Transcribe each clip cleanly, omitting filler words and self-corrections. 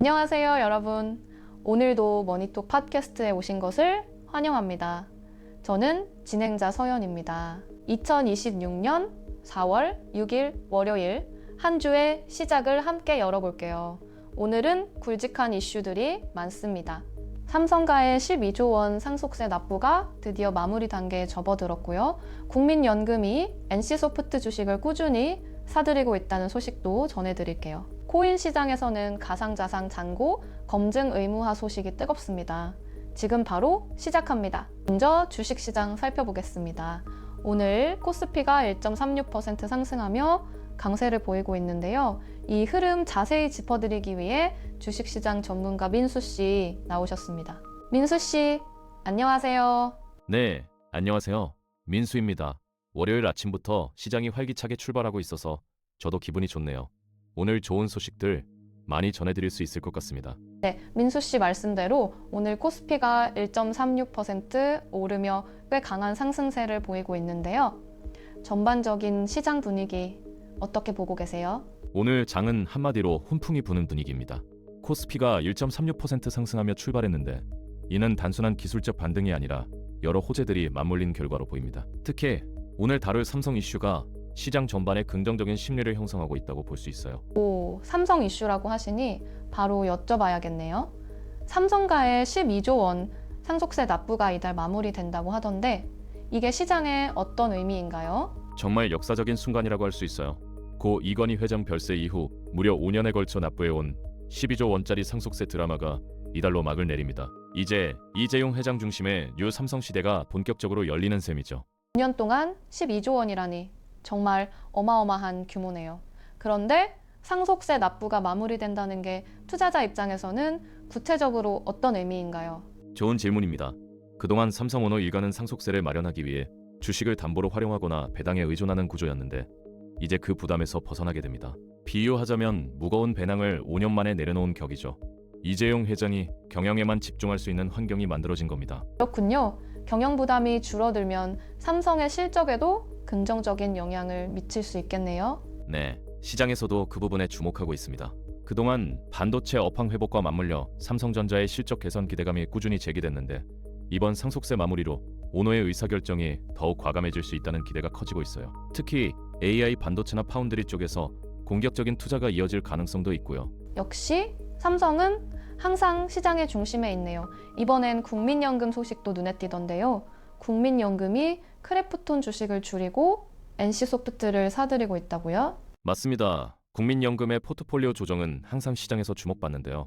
안녕하세요, 여러분. 오늘도 머니톡 팟캐스트에 오신 것을 환영합니다. 저는 진행자 서연입니다. 2026년 4월 6일 월요일 한 주의 시작을 함께 열어볼게요. 오늘은 굵직한 이슈들이 많습니다. 삼성가의 12조 원 상속세 납부가 드디어 마무리 단계에 접어들었고요. 국민연금이 NC소프트 주식을 꾸준히 사들이고 있다는 소식도 전해드릴게요. 코인 시장에서는 가상자산 잔고 검증 의무화 소식이 뜨겁습니다. 지금 바로 시작합니다. 먼저 주식시장 살펴보겠습니다. 오늘 코스피가 1.36% 상승하며 강세를 보이고 있는데요. 이 흐름 자세히 짚어드리기 위해 주식시장 전문가 민수 씨 나오셨습니다. 민수 씨, 안녕하세요. 네, 안녕하세요. 민수입니다. 월요일 아침부터 시장이 활기차게 출발하고 있어서 저도 기분이 좋네요. 오늘 좋은 소식들 많이 전해드릴 수 있을 것 같습니다. 네, 민수 씨 말씀대로 오늘 코스피가 1.36% 오르며 꽤 강한 상승세를 보이고 있는데요. 전반적인 시장 분위기 어떻게 보고 계세요? 오늘 장은 한마디로 훈풍이 부는 분위기입니다. 코스피가 1.36% 상승하며 출발했는데 이는 단순한 기술적 반등이 아니라 여러 호재들이 맞물린 결과로 보입니다. 특히 오늘 다룰 삼성 이슈가 시장 전반에 긍정적인 심리를 형성하고 있다고 볼 수 있어요. 오, 삼성 이슈라고 하시니 바로 여쭤봐야겠네요. 삼성가의 12조 원 상속세 납부가 이달 마무리된다고 하던데 이게 시장에 어떤 의미인가요? 정말 역사적인 순간이라고 할 수 있어요. 고 이건희 회장 별세 이후 무려 5년에 걸쳐 납부해온 12조 원짜리 상속세 드라마가 이달로 막을 내립니다. 이제 이재용 회장 중심의 뉴 삼성 시대가 본격적으로 열리는 셈이죠. 5년 동안 12조 원이라니 정말 어마어마한 규모네요. 그런데 상속세 납부가 마무리된다는 게 투자자 입장에서는 구체적으로 어떤 의미인가요? 좋은 질문입니다. 그동안 삼성 오너 일가는 상속세를 마련하기 위해 주식을 담보로 활용하거나 배당에 의존하는 구조였는데 이제 그 부담에서 벗어나게 됩니다. 비유하자면 무거운 배낭을 5년 만에 내려놓은 격이죠. 이재용 회장이 경영에만 집중할 수 있는 환경이 만들어진 겁니다. 그렇군요. 경영 부담이 줄어들면 삼성의 실적에도 긍정적인 영향을 미칠 수 있겠네요. 네, 시장에서도 그 부분에 주목하고 있습니다. 그동안 반도체 업황 회복과 맞물려 삼성전자의 실적 개선 기대감이 꾸준히 제기됐는데 이번 상속세 마무리로 오너의 의사결정이 더욱 과감해질 수 있다는 기대가 커지고 있어요. 특히 AI 반도체나 파운드리 쪽에서 공격적인 투자가 이어질 가능성도 있고요. 역시 삼성은 항상 시장의 중심에 있네요. 이번엔 국민연금 소식도 눈에 띄던데요. 국민연금이 크래프톤 주식을 줄이고 NC소프트를 사들이고 있다고요? 맞습니다. 국민연금의 포트폴리오 조정은 항상 시장에서 주목받는데요.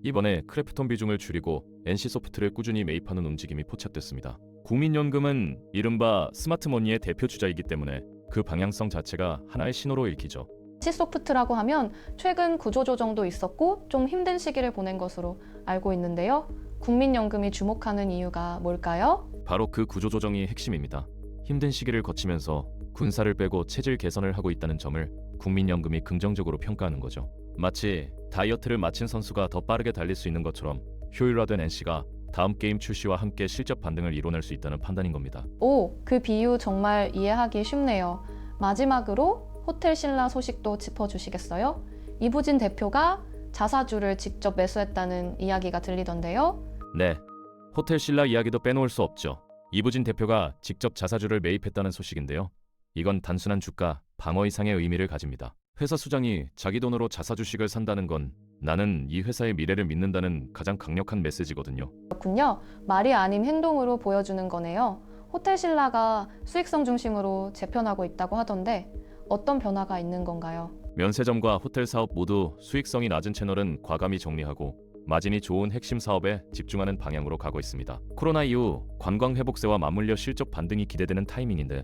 이번에 크래프톤 비중을 줄이고 NC소프트를 꾸준히 매입하는 움직임이 포착됐습니다. 국민연금은 이른바 스마트머니의 대표 주자이기 때문에 그 방향성 자체가 하나의 신호로 읽히죠. NC소프트라고 하면 최근 구조조정도 있었고 좀 힘든 시기를 보낸 것으로 알고 있는데요. 국민연금이 주목하는 이유가 뭘까요? 바로 그 구조조정이 핵심입니다. 힘든 시기를 거치면서 군사를 빼고 체질 개선을 하고 있다는 점을 국민연금이 긍정적으로 평가하는 거죠. 마치 다이어트를 마친 선수가 더 빠르게 달릴 수 있는 것처럼 효율화된 NC가 다음 게임 출시와 함께 실적 반등을 이뤄낼 수 있다는 판단인 겁니다. 오, 그 비유 정말 이해하기 쉽네요. 마지막으로 호텔신라 소식도 짚어주시겠어요? 이부진 대표가 자사주를 직접 매수했다는 이야기가 들리던데요. 네, 호텔신라 이야기도 빼놓을 수 없죠. 이부진 대표가 직접 자사주를 매입했다는 소식인데요. 이건 단순한 주가 방어 이상의 의미를 가집니다. 회사 수장이 자기 돈으로 자사주식을 산다는 건 나는 이 회사의 미래를 믿는다는 가장 강력한 메시지거든요. 그렇군요. 말이 아닌 행동으로 보여주는 거네요. 호텔신라가 수익성 중심으로 재편하고 있다고 하던데 어떤 변화가 있는 건가요? 면세점과 호텔 사업 모두 수익성이 낮은 채널은 과감히 정리하고 마진이 좋은 핵심 사업에 집중하는 방향으로 가고 있습니다. 코로나 이후 관광 회복세와 맞물려 실적 반등이 기대되는 타이밍인데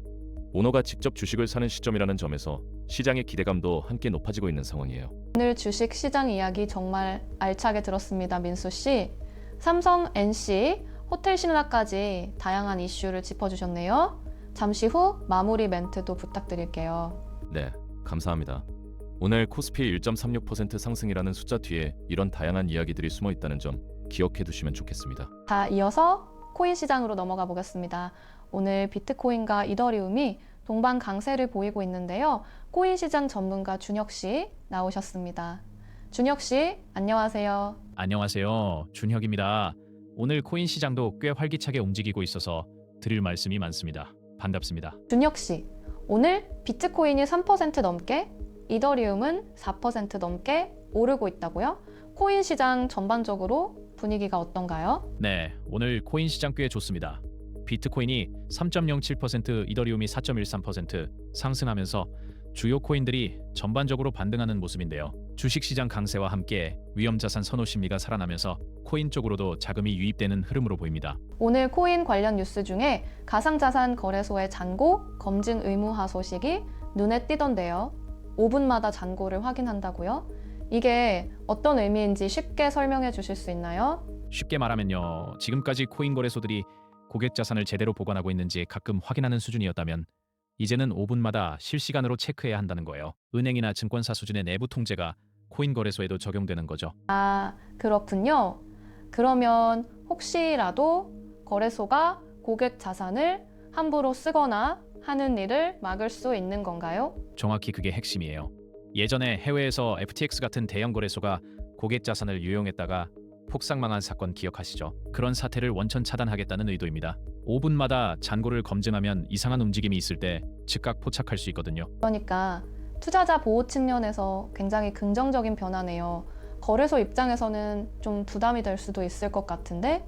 오너가 직접 주식을 사는 시점이라는 점에서 시장의 기대감도 함께 높아지고 있는 상황이에요. 오늘 주식 시장 이야기 정말 알차게 들었습니다, 민수 씨. 삼성, NC, 호텔신라까지 다양한 이슈를 짚어주셨네요. 잠시 후 마무리 멘트도 부탁드릴게요. 네, 감사합니다. 오늘 코스피 1.36% 상승이라는 숫자 뒤에 이런 다양한 이야기들이 숨어 있다는 점 기억해 두시면 좋겠습니다. 자, 이어서 코인 시장으로 넘어가 보겠습니다. 오늘 비트코인과 이더리움이 동반 강세를 보이고 있는데요. 코인 시장 전문가 준혁 씨 나오셨습니다. 준혁 씨, 안녕하세요. 안녕하세요. 준혁입니다. 오늘 코인 시장도 꽤 활기차게 움직이고 있어서 드릴 말씀이 많습니다. 반갑습니다. 준혁 씨, 오늘 비트코인이 3% 넘게, 이더리움은 4% 넘게 오르고 있다고요? 코인 시장 전반적으로 분위기가 어떤가요? 네, 오늘 코인 시장 꽤 좋습니다. 비트코인이 3.07%, 이더리움이 4.13% 상승하면서 주요 코인들이 전반적으로 반등하는 모습인데요. 주식시장 강세와 함께 위험자산 선호 심리가 살아나면서 코인 쪽으로도 자금이 유입되는 흐름으로 보입니다. 오늘 코인 관련 뉴스 중에 가상자산 거래소의 잔고 검증 의무화 소식이 눈에 띄던데요. 5분마다 잔고를 확인한다고요? 이게 어떤 의미인지 쉽게 설명해 주실 수 있나요? 쉽게 말하면요. 지금까지 코인 거래소들이 고객 자산을 제대로 보관하고 있는지 가끔 확인하는 수준이었다면 이제는 5분마다 실시간으로 체크해야 한다는 거예요. 은행이나 증권사 수준의 내부 통제가 코인 거래소에도 적용되는 거죠. 아, 그렇군요. 그러면 혹시라도 거래소가 고객 자산을 함부로 쓰거나 하는 일을 막을 수 있는 건가요? 정확히 그게 핵심이에요. 예전에 해외에서 FTX 같은 대형 거래소가 고객 자산을 유용했다가 폭삭망한 사건 기억하시죠? 그런 사태를 원천 차단하겠다는 의도입니다. 5분마다 잔고를 검증하면 이상한 움직임이 있을 때 즉각 포착할 수 있거든요. 그러니까 투자자 보호 측면에서 굉장히 긍정적인 변화네요. 거래소 입장에서는 좀 부담이 될 수도 있을 것 같은데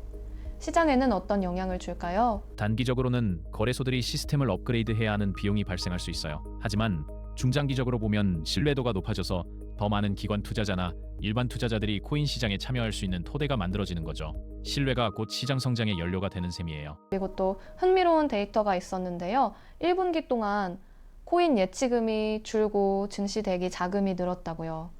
시장에는 어떤 영향을 줄까요? 단기적으로는 거래소들이 시스템을 업그레이드해야 하는 비용이 발생할 수 있어요. 하지만 중장기적으로 보면 신뢰도가 높아져서 더 많은 기관 투자자나 일반 투자자들이 코인 시장에 참여할 수 있는 토대가 만들어지는 거죠. 신뢰가 곧 시장 성장의 연료가 되는 셈이에요. 그리고 또 흥미로운 데이터가 있었는데요. 1분기 동안 코인 예치금이 줄고 증시 대기 자금이 늘었다고요.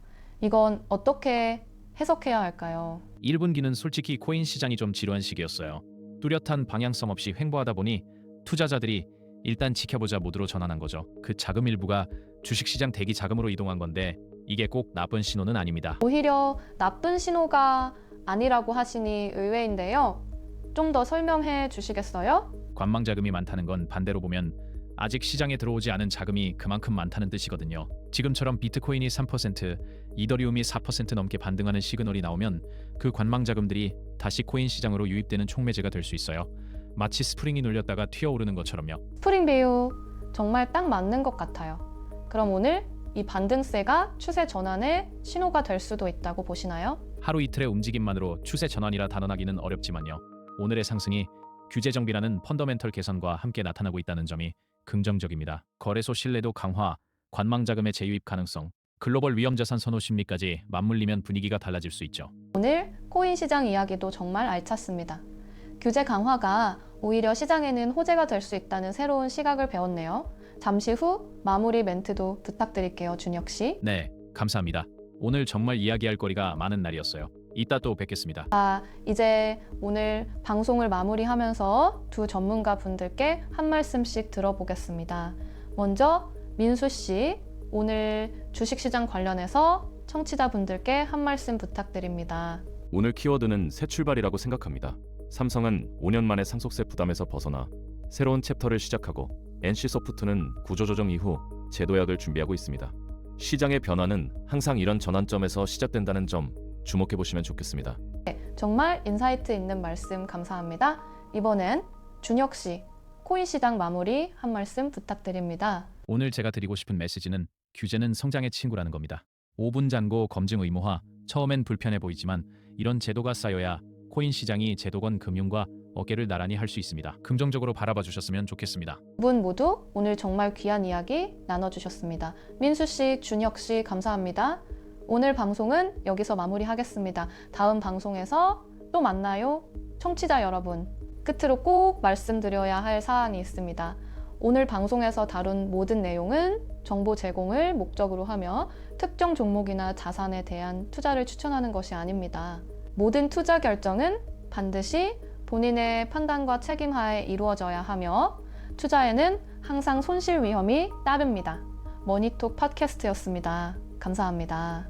이건 어떻게 해석해야 할까요? 1분기는 솔직히 코인 시장이 좀 지루한 시기였어요. 뚜렷한 방향성 없이 횡보하다 보니 투자자들이 일단 지켜보자 모드로 전환한 거죠. 그 자금 일부가 주식시장 대기 자금으로 이동한 건데 이게 꼭 나쁜 신호는 아닙니다. 오히려 나쁜 신호가 아니라고 하시니 의외인데요. 좀 더 설명해 주시겠어요? 관망 자금이 많다는 건 반대로 보면 아직 시장에 들어오지 않은 자금이 그만큼 많다는 뜻이거든요. 지금처럼 비트코인이 3%, 이더리움이 4% 넘게 반등하는 시그널이 나오면 그 관망 자금들이 다시 코인 시장으로 유입되는 촉매제가 될 수 있어요. 마치 스프링이 눌렸다가 튀어오르는 것처럼요. 스프링 비유 정말 딱 맞는 것 같아요. 그럼 오늘 이 반등세가 추세 전환의 신호가 될 수도 있다고 보시나요? 하루 이틀의 움직임만으로 추세 전환이라 단언하기는 어렵지만요. 오늘의 상승이 규제 정비라는 펀더멘털 개선과 함께 나타나고 있다는 점이 긍정적입니다. 거래소 신뢰도 강화, 관망 자금의 재유입 가능성, 글로벌 위험자산 선호 심리까지 맞물리면 분위기가 달라질 수 있죠. 오늘 코인 시장 이야기도 정말 알찼습니다. 규제 강화가 오히려 시장에는 호재가 될 수 있다는 새로운 시각을 배웠네요. 잠시 후 마무리 멘트도 부탁드릴게요, 준혁 씨. 네, 감사합니다. 오늘 정말 이야기할 거리가 많은 날이었어요. 이따 또 뵙겠습니다. 이제 오늘 방송을 마무리하면서 두 전문가 분들께 한 말씀씩 들어보겠습니다. 먼저 민수 씨, 오늘 주식시장 관련해서 청취자분들께 한 말씀 부탁드립니다. 오늘 키워드는 새 출발이라고 생각합니다. 삼성은 5년 만에 상속세 부담에서 벗어나 새로운 챕터를 시작하고 NC소프트는 구조조정 이후 제도약을 준비하고 있습니다. 시장의 변화는 항상 이런 전환점에서 시작된다는 점 주목해 보시면 좋겠습니다. 정말 인사이트 있는 말씀 감사합니다. 이번엔 준혁 씨, 코인 시장 마무리 한 말씀 부탁드립니다. 오늘 제가 드리고 싶은 메시지는 규제는 성장의 친구라는 겁니다. 5분 잔고 검증 의무화, 처음엔 불편해 보이지만 이런 제도가 쌓여야 코인 시장이 제도권 금융과 어깨를 나란히 할 수 있습니다. 긍정적으로 바라봐 주셨으면 좋겠습니다. 두 분 모두 오늘 정말 귀한 이야기 나눠주셨습니다. 민수 씨, 준혁 씨 감사합니다. 오늘 방송은 여기서 마무리하겠습니다. 다음 방송에서 또 만나요. 청취자 여러분, 끝으로 꼭 말씀드려야 할 사항이 있습니다. 오늘 방송에서 다룬 모든 내용은 정보 제공을 목적으로 하며 특정 종목이나 자산에 대한 투자를 추천하는 것이 아닙니다. 모든 투자 결정은 반드시 본인의 판단과 책임하에 이루어져야 하며 투자에는 항상 손실 위험이 따릅니다. 머니톡 팟캐스트였습니다. 감사합니다.